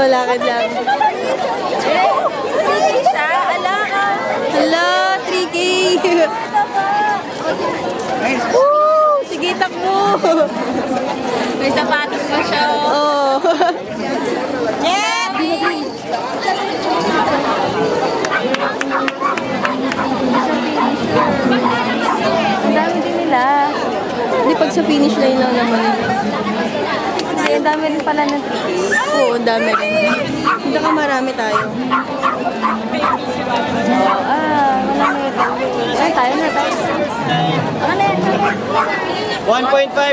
Lakad lang. Siya, ala ka. Hala, 3K. Woo! Sige, takbo. May sapatos pa siya. Oh. Yeah! Ang dami din nila. Hindi, pag sa finish line lang naman. Hindi, ang dami rin pala ng ticket. Oo, ang dami rin. Hindi ka marami tayo. Wala na ito. Ay, tayo na tayo. Ano na yan? 1.5